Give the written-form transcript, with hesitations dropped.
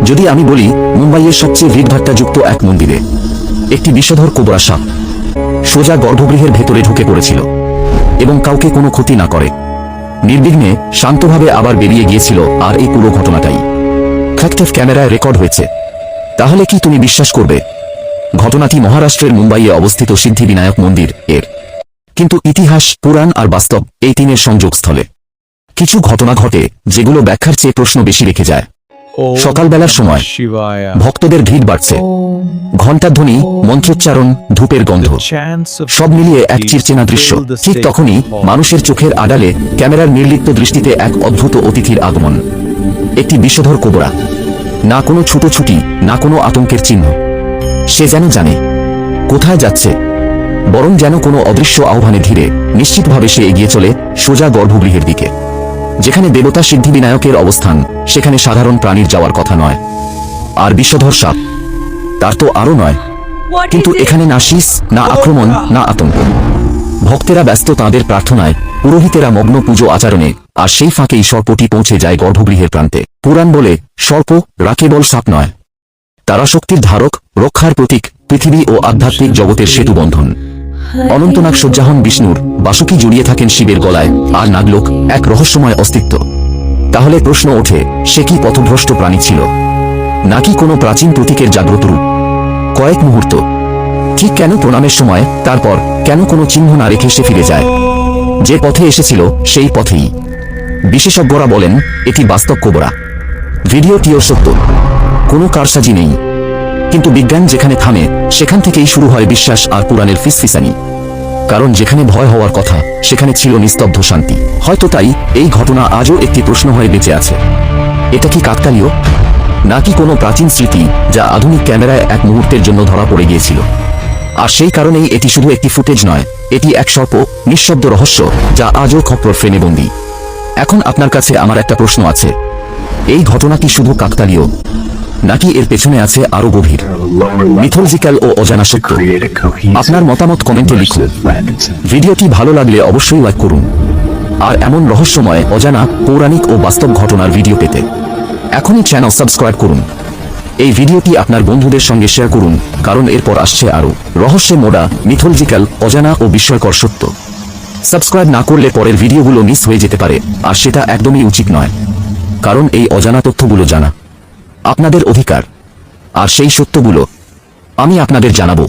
যদি আমি বলি মুম্বাইয়ের সবচেয়ে ভিড়ভাট্টাযুক্ত এক মন্দিরে একটি বিষধর কোবরা সাপ সোজা গর্ভগৃহের ভেতরে ঢুকে পড়েছিল এবং কাউকে কোনো ক্ষতি না করে নির্বিঘ্নে শান্তভাবে আবার বেরিয়ে গিয়েছিল, আর এই পুরো ঘটনাটাই ফ্যাক্টিভ ক্যামেরায় রেকর্ড হয়েছে, তাহলে কি তুমি বিশ্বাস করবে? ঘটনাটি মহারাষ্ট্রের মুম্বাইয়ে অবস্থিত সিদ্ধিবিনায়ক মন্দির এর। কিন্তু ইতিহাস, পুরাণ আর বাস্তব এই তিনের সংযোগস্থলে কিছু ঘটনা ঘটে যেগুলো ব্যাখ্যার চেয়ে প্রশ্ন বেশি রেখে যায়। সকালবেলার সময় ভক্তদের ভিড় বাড়ছে, ঘণ্টার ধ্বনি, মন্ত্রোচ্চারণ, ধূপের গন্ধ, সব মিলিয়ে এক চিরচেনা দৃশ্য। ঠিক তখনই মানুষের চোখের আড়ালে ক্যামেরার নির্লিপ্ত দৃষ্টিতে এক অদ্ভুত অতিথির আগমন। একটি বিষধর কোবরা, না কোনো ছুটোছুটি, না কোনো আতঙ্কের চিহ্ন। সে যেন জানে কোথায় যাচ্ছে, বরং যেন কোনো অদৃশ্য আহ্বানে ধীরে নিশ্চিতভাবে সে এগিয়ে চলে সোজা গর্ভগৃহের দিকে। যেখানে দেবতা সিদ্ধিবিনায়কের অবস্থান, সেখানে সাধারণ প্রাণীর যাওয়ার কথা নয়। আর বিষধর সাপ, তার তো আরও নয়। কিন্তু এখানে না শীষ, না আক্রমণ, না আতঙ্ক। ভক্তেরা ব্যস্ত তাঁদের প্রার্থনায়, পুরোহিতেরা মগ্ন পুজো আচরণে, আর সেই ফাঁকেই সর্পটি পৌঁছে যায় গর্ভগৃহের প্রান্তে। পুরাণ বলে সর্প কেবল সাপ নয়, তারা শক্তির ধারক, রক্ষার প্রতীক, পৃথিবী ও আধ্যাত্মিক জগতের সেতুবন্ধন। অনন্তনাগ সজ্জাহন বিষ্ণুর, বাসুকি জড়িয়ে থাকেন শিবের গলায়, আর নাগলোক এক রহস্যময় অস্তিত্ব। তাহলে প্রশ্ন ওঠে, সে কি পথভ্রষ্ট প্রাণী ছিল, নাকি কোনো প্রাচীন প্রতীকের জাগ্রত রূপ? কয়েক মুহূর্ত, ঠিক কেন প্রণামের সময়, তারপর কেন কোনো চিহ্ন না রেখে সে ফিরে যায়? যে পথে এসেছিল সেই পথেই। বিশেষজ্ঞরা বলেন এটি বাস্তব কোবরা। ভিডিওটিও সত্য, কোনো কারসাজি নেই। কিন্তু বিজ্ঞান যেখানে থামে, সেখান থেকেই শুরু হয় বিশ্বাস আর পুরাণের ফিসফিসানি। কারণ যেখানে ভয় হওয়ার কথা, সেখানে ছিল নিস্তব্ধ শান্তি। হয়তো তাই এই ঘটনা আজও একটি প্রশ্ন হয়ে বেঁচে আছে। এটা কি কাকতালীয়, নাকি কোনো প্রাচীন স্মৃতি যা আধুনিক ক্যামেরায় এক মুহূর্তের জন্য ধরা পড়ে গিয়েছিল? আর সেই কারণেই এটি শুধু একটি ফুটেজ নয়, এটি এক সর্প নিঃশব্দ রহস্য যা আজও খপ্পর ফ্রেমে বন্দী। এখন আপনার কাছে আমার একটা প্রশ্ন আছে, এই ঘটনা কি শুধু কাকতালীয়, নাকি এর পেছনে আছে আরো গভীর মিথোলজিক্যাল ও অজানা সত্য? আপনার মতামত কমেন্টে লিখুন। ভিডিওটি ভালো লাগলে অবশ্যই লাইক করুন। আর এমন রহস্যময়, অজানা, পৌরাণিক ও বাস্তব ঘটনার ভিডিও পেতে এখনই চ্যানেল সাবস্ক্রাইব করুন। এই ভিডিওটি আপনার বন্ধুদের সঙ্গে শেয়ার করুন, কারণ এরপর আসছে আরো রহস্যে মোড়া, মিথোলজিক্যাল, অজানা ও বিস্ময়কর সত্য। সাবস্ক্রাইব না করলে পরের ভিডিওগুলো মিস হয়ে যেতে পারে, আর সেটা একদমই উচিত নয়। কারণ এই অজানা তথ্যগুলো জানা আপনাদের অধিকার, আর সেই সত্যগুলো আমি আপনাদের জানাবো।